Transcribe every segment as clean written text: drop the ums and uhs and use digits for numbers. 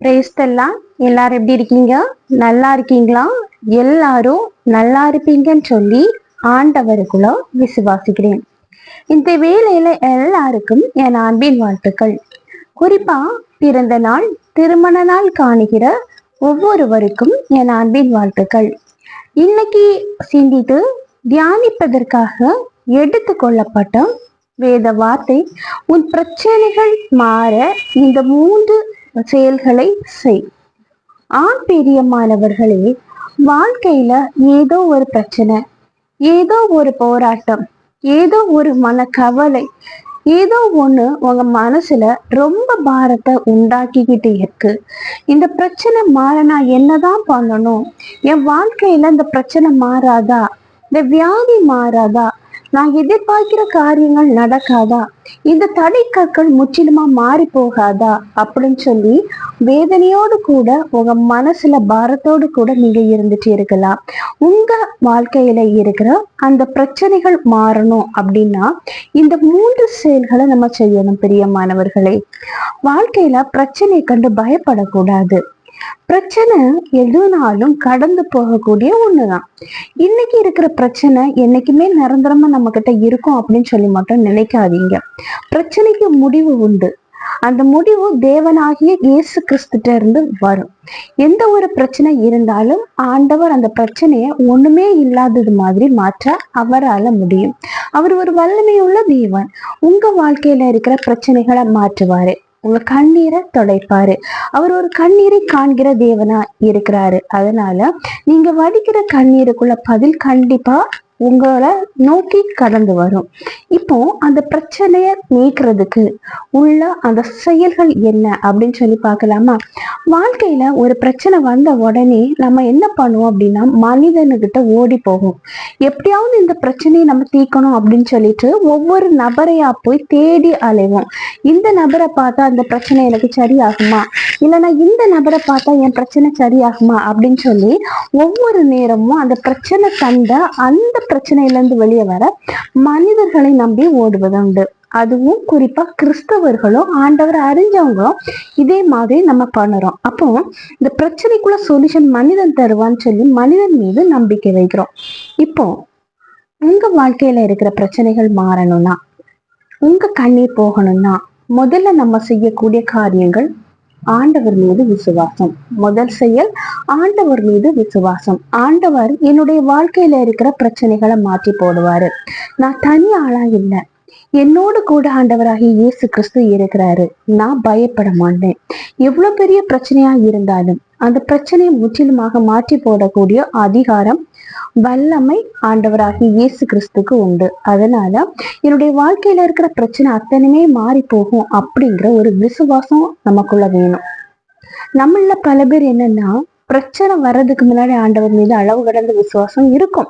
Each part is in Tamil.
பிரேஸ்தெல்லாம் எல்லாரும் எப்படி இருக்கீங்க? நல்லா இருக்கீங்களா? எல்லாரும் நல்லா இருப்பீங்கன்னு சொல்லி ஆண்டவருக்குள்ள விசுவாசிக்கிறேன். இந்த வேளையில எல்லாருக்கும் என் அன்பின் வாழ்த்துக்கள். குறிப்பா பிறந்த நாள், திருமண நாள் காணுகிற ஒவ்வொருவருக்கும் என் அன்பின் வாழ்த்துக்கள். இன்னைக்கு சிந்தித்து தியானிப்பதற்காக எடுத்து கொள்ளப்பட்ட வேத வார்த்தை, உன் பிரச்சனைகள் மாற இந்த 3 செயல்களை செய். ஆண் பிரியமானவர்களே, வாழ்க்கையில ஏதோ ஒரு பிரச்சனை, ஏதோ ஒரு போராட்டம், ஏதோ ஒரு மனக்கவலை, ஏதோ ஒண்ணு உங்க மனசுல ரொம்ப பாரத்தை உண்டாக்கிக்கிட்டு இருக்கு. இந்த பிரச்சனை மாற நான் என்னதான் பண்ணணும்? என் வாழ்க்கையில இந்த பிரச்சனை மாறாதா? இந்த வியாதி மாறாதா? நான் எதிர்பார்க்கிற காரியங்கள் நடக்காதா? இந்த தடைக்கற்கள் முற்றிலுமா மாறி போகாதா அப்படின்னு சொல்லி வேதனையோடு கூட உங்க மனசுல பாரத்தோடு கூட நீங்க இருந்துட்டு இருக்கலாம். உங்க வாழ்க்கையில இருக்கிற அந்த பிரச்சனைகள் மாறணும் அப்படின்னா இந்த 3 செயல்களை நம்ம செய்யணும். பிரியமானவர்களே, வாழ்க்கையில பிரச்சனை கண்டு பயப்படக்கூடாது. பிரச்சனை எதுனாலும் கடந்து போகக்கூடிய ஒண்ணுதான். இன்னைக்கு இருக்கிற பிரச்சனை என்னைக்குமே நிரந்தரமா நம்ம கிட்ட இருக்கும் அப்படின்னு சொல்லி மட்டும் நினைக்காதீங்க. பிரச்சனைக்கு முடிவு உண்டு. அந்த முடிவு தேவனாகிய இயேசு கிறிஸ்துட்ட இருந்து வரும். எந்த ஒரு பிரச்சனை இருந்தாலும் ஆண்டவர் அந்த பிரச்சனைய ஒண்ணுமே இல்லாதது மாதிரி மாற்ற அவரால முடியும். அவர் ஒரு வல்லமையுள்ள தேவன். உங்க வாழ்க்கையில இருக்கிற பிரச்சனைகளை மாற்றுவாரு. உங்க கண்ணீரை துடைப்பாரு. அவர் ஒரு கண்ணீரை காண்கிற தேவனா இருக்கிறாரு. அதனால நீங்க வடிக்கிற கண்ணீருக்குள்ள பதில் கண்டிப்பா உங்களை நோக்கி கடந்து வரும். இப்போ அந்த பிரச்சனைய நீக்கிறதுக்கு உள்ள அந்த செயல்கள் என்ன அப்படின்னு சொல்லி பார்க்கலாமா? வாழ்க்கையில ஒரு பிரச்சனை வந்த உடனே நம்ம என்ன பண்ணுவோம் அப்படின்னா, மனிதனுக்கிட்ட ஓடி போகும். எப்படியாவது இந்த பிரச்சனையை நம்ம தீர்க்கணும் அப்படின்னு சொல்லிட்டு ஒவ்வொரு நபரையா போய் தேடி அலைவோம். இந்த நபரை பார்த்தா அந்த பிரச்சனை எனக்கு சரியாகுமா, இல்லைன்னா இந்த நபரை பார்த்தா என் பிரச்சனை சரியாகுமா அப்படின்னு சொல்லி ஒவ்வொரு நேரமும் அந்த பிரச்சனை கண்ட அந்த பிரச்சனையில இருந்து வெளியே வர மனிதர்களை நம்பி ஓடுவதுண்டு. அதுவும் குறிப்பா கிறிஸ்தவர்களும் ஆண்டவர் அறிஞ்சவங்களும் இதே மாதிரி நம்ம பண்ணுறோம். அப்போ இந்த பிரச்சனைக்குள்ள சொல்யூஷன் மனிதன் தருவான்னு சொல்லி மனிதன் மீது நம்பிக்கை வைக்கிறோம். இப்போ உங்க வாழ்க்கையில இருக்கிற பிரச்சனைகள் மாறணும்னா, உங்க கண்ணீர் போகணும்னா, முதல்ல நம்ம செய்யக்கூடிய காரியங்கள் ஆண்டவர் மீது விசுவாசம். முதல் செயல் ஆண்டவர் மீது விசுவாசம். ஆண்டவர் என்னுடைய வாழ்க்கையில இருக்கிற பிரச்சனைகளை மாற்றி போடுவாரு. நான் தனி ஆளா இல்லை, என்னோடு கூட ஆண்டவராகிய இயேசு கிறிஸ்து இருக்கிறாரு. நான் பயப்பட மாட்டேன். எவ்வளவு பெரிய பிரச்சனையா இருந்தாலும் அந்த பிரச்சனையை முற்றிலுமாக மாற்றி போடக்கூடிய அதிகாரம், வல்லமை ஆண்டவராகிய இயேசு கிறிஸ்துக்கு உண்டு. அதனால என்னுடைய வாழ்க்கையில இருக்கிற பிரச்சனை அத்தனையுமே மாறி போகும் அப்படிங்கிற ஒரு விசுவாசம் நமக்குள்ள வேணும். நம்மள பல பேர் என்னன்னா, பிரச்சனை வர்றதுக்கு முன்னாடி ஆண்டவர் மீது அளவு கடந்த விசுவாசம் இருக்கும்.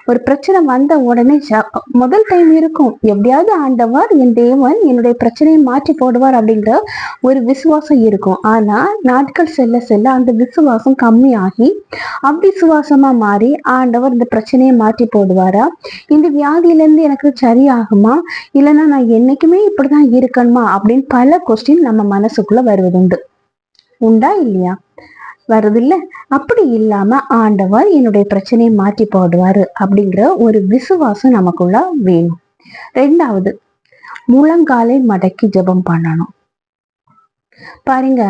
ஒரு பிரச்சனை வந்த உடனே முதல் டைம் இருக்கும், எப்படியாவது ஆண்டவர் என் தேவன் என்னுடைய பிரச்சனையை மாற்றி போடுவார் அப்படிங்கிற ஒரு விசுவாசம் இருக்கும். ஆனா நாட்கள் செல்ல செல்ல அந்த விசுவாசம் கம்மியாகி அவ்விசுவாசமா மாறி ஆண்டவர் இந்த பிரச்சனையை மாற்றி போடுவாரா, இந்த வியாதியில இருந்து எனக்கு சரியாகுமா, இல்லைன்னா நான் என்னைக்குமே இப்படிதான் இருக்கணுமா அப்படின்னு பல கொஸ்டின் நம்ம மனசுக்குள்ள வருவதுண்டு. உண்டா இல்லையா? வருதில்ல? அப்படி இல்லாம ஆண்டவர் என்னுடைய பிரச்சனையை மாற்றி போடுவாரு அப்படிங்கிற ஒரு விசுவாசம் நமக்குள்ள வேணும். 2வது, முழங்காலை மடக்கி ஜெபம் பண்ணணும். பாருங்க,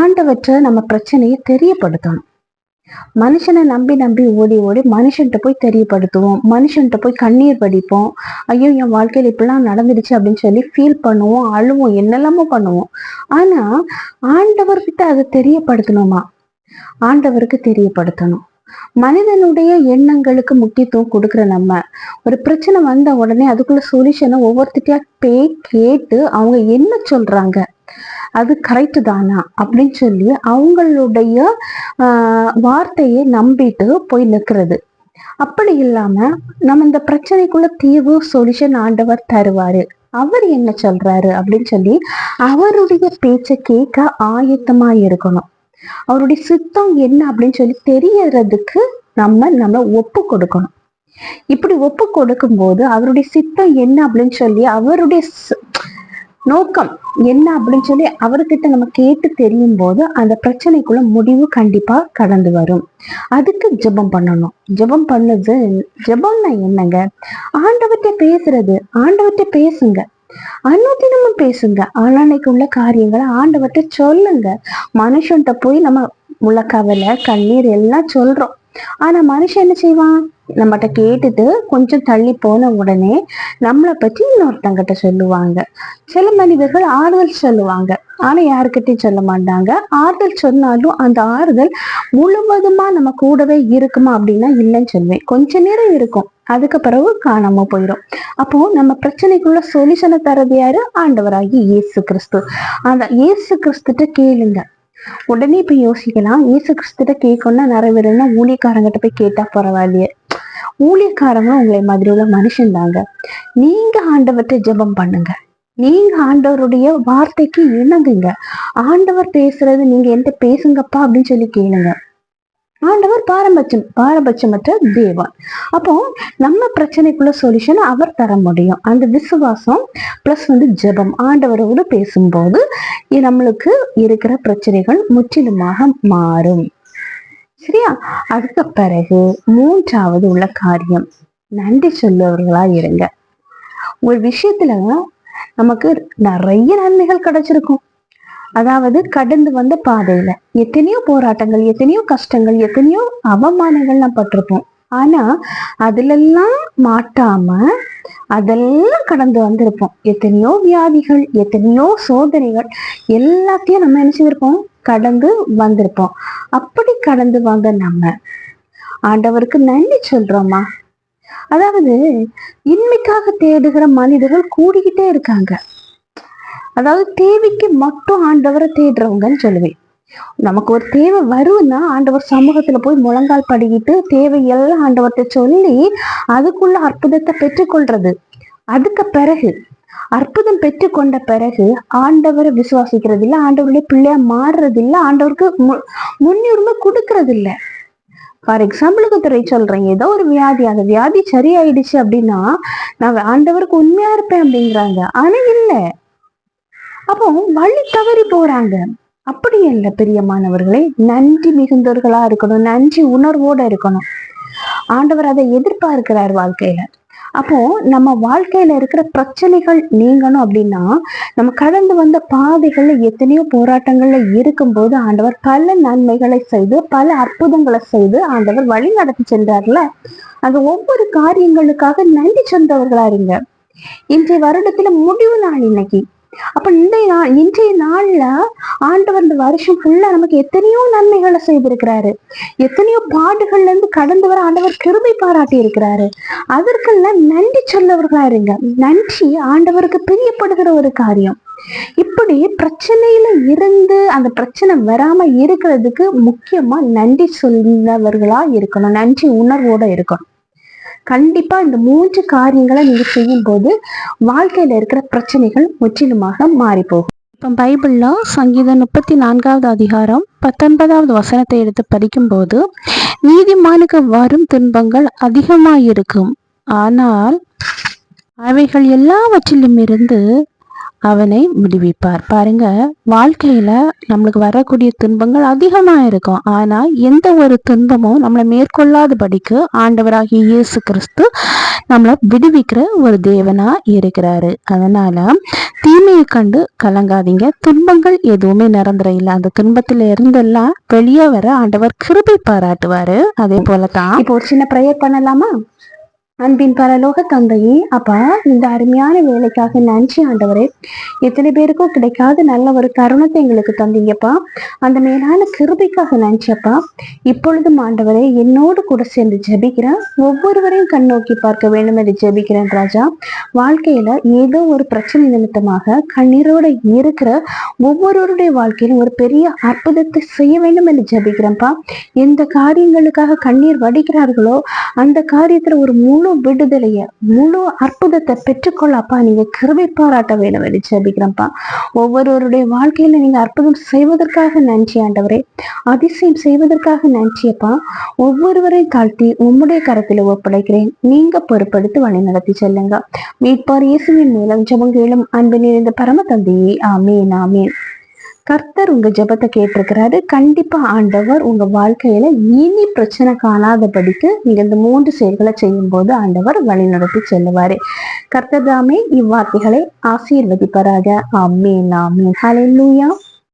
ஆண்டவற்றை நம்ம பிரச்சனையை தெரியப்படுத்தணும். மனுஷனை நம்பி நம்பி ஓடி ஓடி மனுஷன்ட்ட போய் தெரியப்படுத்துவோம், மனுஷன்ட்ட போய் கண்ணீர் வடிப்போம். ஐயோ என் வாழ்க்கையில இப்படிலாம் நடந்துடுச்சு அப்படின்னு சொல்லி ஃபீல் பண்ணுவோம், அழுவோம், என்னெல்லாமோ பண்ணுவோம். ஆனா ஆண்டவர்கிட்ட அதை தெரியப்படுத்தணுமா? ஆண்டவருக்கு தெரியப்படுத்தணும். மனிதனுடைய எண்ணங்களுக்கு முக்கியத்துவம் கொடுக்குற நம்ம ஒரு பிரச்சனை வந்த உடனே அதுக்குள்ள சொல்யூஷனை ஒவ்வொருத்திட்டா கேட்டு அவங்க என்ன சொல்றாங்க, அது கரெக்டு தானா அப்படின்னு சொல்லி அவங்களுடைய வார்த்தையை நம்பிட்டு போய் நிற்கிறது. அப்படி இல்லாம நம்ம இந்த பிரச்சனைக்குள்ள தீர்வு சொல்யூஷன் ஆண்டவர் தருவாரு, அவர் என்ன சொல்றாரு அப்படின்னு சொல்லி அவருடைய பேச்சை கேட்க ஆயத்தமா இருக்கணும். அவருடைய சித்தம் என்ன அப்படின்னு சொல்லி தெரியறதுக்கு நம்ம ஒப்பு கொடுக்கணும். இப்படி ஒப்பு கொடுக்கும் போது அவருடைய சித்தம் என்ன அப்படின்னு சொல்லி அவருடைய நோக்கம் என்ன அப்படின்னு சொல்லி அவர்கிட்ட நம்ம கேட்டு தெரியும் போது அந்த பிரச்சனைக்குள்ள முடிவு கண்டிப்பா கடந்து வரும். அதுக்கு ஜெபம் பண்ணணும். ஜெபம்னா என்னங்க? ஆண்டவர்கிட்ட பேசுறது. ஆண்டவர்கிட்ட பேசுங்க, அனுதினமும் பேசுங்க. ஆளானைக்கு உள்ள காரியங்களை ஆண்டவர்கிட்ட சொல்லுங்க. மனுஷன்கிட்ட போய் நம்ம உள்ள கவலை கண்ணீர் எல்லாம் சொல்றோம். ஆனா மனுஷன் என்ன செய்வான்? நம்மகிட்ட கேட்டுட்டு கொஞ்சம் தள்ளி போன உடனே நம்மளை பத்தி இன்னொருத்தங்கிட்ட சொல்லுவாங்க. சில மனிதர்கள் ஆறுதல் சொல்லுவாங்க, ஆனா யாருக்கிட்டையும் சொல்ல மாட்டாங்க. ஆறுதல் சொன்னாலும் அந்த ஆறுதல் முழுவதுமா நம்ம கூடவே இருக்குமா அப்படின்னா இல்லைன்னு சொல்லுவேன். கொஞ்ச நேரம் இருக்கும், அதுக்கு பிறகு காணாம போயிடும். அப்போ நம்ம பிரச்சனைக்குள்ள சொல்யூஷனை தரது யாரு? ஆண்டவராகி இயேசு கிறிஸ்து. அந்த இயேசு கிறிஸ்துட்ட கேளுங்க. உடனே போய் யோசிக்கலாம், இயேசு கிறிஸ்துட்ட கேட்கணும்னா நிறைய பேர் என்ன ஊழியக்காரங்கிட்ட போய் கேட்டா பரவாயில்லையே. ஊழியக்காரங்க உங்களை மாதிரி உள்ள மனுஷன் தாங்க. நீங்க ஆண்டவர்கிட்ட ஜெபம் பண்ணுங்க. நீங்க ஆண்டவருடைய வார்த்தைக்கு இணங்குங்க. ஆண்டவர் பேசுறது நீங்க என்கிட்ட பேசுங்கப்பா அப்படின்னு சொல்லி கேளுங்க. ஆண்டவர் பாரபட்சமற்ற தேவன். அப்போ நம்ம பிரச்சனைக்குள்ள சொல்யூஷன் அவர் தர முடியும். அந்த விசுவாசம் பிளஸ் ஜெபம் ஆண்டவரோடு பேசும்போது நம்மளுக்கு இருக்கிற பிரச்சனைகள் முற்றிலுமாக மாறும். சரியா? அதுக்கு பிறகு மூன்றாவது உள்ள காரியம், நன்றி சொல்லுவர்களா இருங்க. ஒரு விஷயத்துல நமக்கு நிறைய நன்மைகள் கிடைச்சிருக்கும். அதாவது கடந்து வந்த பாதையில எத்தனையோ போராட்டங்கள், எத்தனையோ கஷ்டங்கள், எத்தனையோ அவமானங்கள் நான் பட்டிருப்போம். ஆனா அதுலெல்லாம் மாட்டாம அதெல்லாம் கடந்து வந்திருப்போம். எத்தனையோ வியாதிகள், எத்தனையோ சோதனைகள் எல்லாத்தையும் நம்ம நினைச்சிருப்போம், கடந்து வந்திருப்போம். அப்படி கடந்து வந்த நம்ம ஆண்டவருக்கு நன்றி சொல்றோமா? அதாவது இன்மைக்காக தேடுகிற மனிதர்கள் கூடிக்கிட்டே இருக்காங்க. அதாவது தேவைக்கு மட்டும் ஆண்டவரை தேடுறவங்கன்னு சொல்லுவேன். நமக்கு ஒரு தேவை வரும்னா ஆண்டவர் சமூகத்துல போய் முழங்கால் படிக்கிட்டு தேவையெல்லாம் ஆண்டவர்கிட்ட சொல்லி அதுக்குள்ள அற்புதத்தை பெற்றுக்கொள்றது. அதுக்கு பிறகு அற்புதம் பெற்றுக்கொண்ட பிறகு ஆண்டவரை விசுவாசிக்கிறது இல்லை, ஆண்டவருடைய பிள்ளையா மாறுறது இல்லை, ஆண்டவருக்கு முன்னுரிமை கொடுக்கறது இல்லை. ஃபார் எக்ஸாம்பிளுக்கு துறை சொல்றேன், ஏதோ ஒரு வியாதி, அந்த வியாதி சரியாயிடுச்சு அப்படின்னா நான் ஆண்டவருக்கு உண்மையா இருப்பேன் அப்படிங்கிறாங்க. ஆனா இல்லை, அப்போ வழி தவறி போறாங்க. அப்படி இல்லை பிரியமானவர்களே, நன்றி மிகுந்தவர்களா இருக்கணும், நன்றி உணர்வோட இருக்கணும். ஆண்டவர் அதை எதிர்பார்க்கிறார் வாழ்க்கையில. அப்போ நம்ம வாழ்க்கையில இருக்கிற பிரச்சனைகள் நீங்கணும் அப்படின்னா நம்ம கடந்து வந்த பாதைகள்ல எத்தனையோ போராட்டங்கள்ல இருக்கும்போது ஆண்டவர் பல நன்மைகளை செய்து பல அற்புதங்களை செய்து ஆண்டவர் வழி நடத்தி சென்றார்ல. அந்த ஒவ்வொரு காரியங்களுக்காக நன்றி சொந்தவர்களா இருங்க. இன்றைய வருடத்துல முடிவு நாள் இன்னைக்கு. அப்ப இன்றைய நாள்ல ஆண்டவர் இந்த வருஷம் ஃபுல்லா நமக்கு எத்தனையோ நன்மைகளை செய்திருக்கிறாரு. எத்தனையோ பாடுகள்ல இருந்து கடந்து வர ஆண்டவர் கிருபை பாராட்டி இருக்கிறாரு. அதற்கெல்லாம் நன்றி சொல்லவர்களா இருங்க. நன்றி ஆண்டவருக்கு பிரியப்படுகிற ஒரு காரியம். இப்படி பிரச்சனையில இருந்து அந்த பிரச்சனை வராம இருக்கிறதுக்கு முக்கியமா நன்றி சொல்லவர்களா இருக்கணும், நன்றி உணர்வோட இருக்கணும். கண்டிப்பா இந்த 3 காரியங்களை நீங்க செய்யும் போது வாழ்க்கையில இருக்கிற பிரச்சனைகள் முற்றிலுமாக மாறி போகும். இப்ப பைபிள்ல சங்கீதம் 34வது அதிகாரம் 19வது வசனத்தை எடுத்து படிக்கும் போது, நீதிமானுக்கு வரும் துன்பங்கள் அதிகமாயிருக்கும், ஆனால் அவைகள் எல்லாவற்றிலும் இருந்து அவனை விடுவிப்பார். பாருங்க, வாழ்க்கையில நம்மளுக்கு வரக்கூடிய துன்பங்கள் அதிகமா இருக்கும், ஆனா எந்த ஒரு துன்பமும் நம்மளை மேற்கொள்ளாதபடிக்கு ஆண்டவராகிய இயேசு கிறிஸ்து நம்மளை விடுவிக்கிற ஒரு தேவனா இருக்கிறாரு. அதனால தீமையை கண்டு கலங்காதீங்க. துன்பங்கள் எதுவுமே நிரந்தரம் இல்லை. அந்த துன்பத்துல இருந்தெல்லாம் வெளியே வர ஆண்டவர் கிருபை பாராட்டுவாரு. அதே போலதான் இப்போ ஒரு சின்ன ப்ரேயர் பண்ணலாமா? அன்பின் பரலோக தந்தையே, அப்பா, இந்த அருமையான வேலைக்காக நன்றி ஆண்டவரே. எத்தனை பேருக்கும் கிடைக்காத நல்ல ஒரு தருணத்தை எங்களுக்கு தந்தீங்கப்பா. அந்த மேலான கிருபைக்காக நன்றியப்பா. இப்பொழுதும் ஆண்டவரே என்னோடு கூட சேர்ந்து ஜெபிக்கிறேன். ஒவ்வொருவரையும் கண்ணோக்கி பார்க்க வேண்டும் என்று ஜெபிக்கிறேன் ராஜா. வாழ்க்கையில ஏதோ ஒரு பிரச்சனை நிமித்தமாக கண்ணீரோட இருக்கிற ஒவ்வொருவருடைய வாழ்க்கையிலும் ஒரு பெரிய அற்புதத்தை செய்ய வேண்டும் என்று ஜெபிக்கிறேன்ப்பா. எந்த காரியங்களுக்காக கண்ணீர் வடிக்கிறார்களோ அந்த காரியத்துல ஒரு முழு விடுதலைய, முழு அற்புதத்தை பெற்றுக்கொள்ள அப்பா நீங்க கிருபை பாராட்ட வேணும் என்று ஜெபிக்கிறேன்ப்பா. ஒவ்வொருவருடைய வாழ்க்கையில நீங்க அற்புதம் செய்வதற்காக நன்றி ஆண்டவரே, அதிசயம் செய்வதற்காக நன்றியப்பா. ஒவ்வொருவரையும் தாழ்த்தி உம்முடைய கரத்துல ஒப்படைக்கிறேன். நீங்க பொறுப்படுத்தி வழி நடத்தி செல்லுங்க. மீட்பார் இயேசுவின் மூலம் ஜெபங்களும் அன்பு நிறைந்த பரம தந்தையே, ஆமேன் ஆமேன். கர்த்தர் உங்க ஜெபத்தை கேட்டிருக்கிறாரு. கண்டிப்பா ஆண்டவர் உங்க வாழ்க்கையில இனி பிரச்சனை காணாதபடிக்கு நீங்க இந்த 3 செயல்களை செய்யும் போது ஆண்டவர் வழி நடத்தி செல்லுவாரு. கர்த்தர் தாமே இவ்வார்த்தைகளை ஆசீர்வதிப்பாராக. ஆமேன் ஆமேன். ஹல்லேலூயா.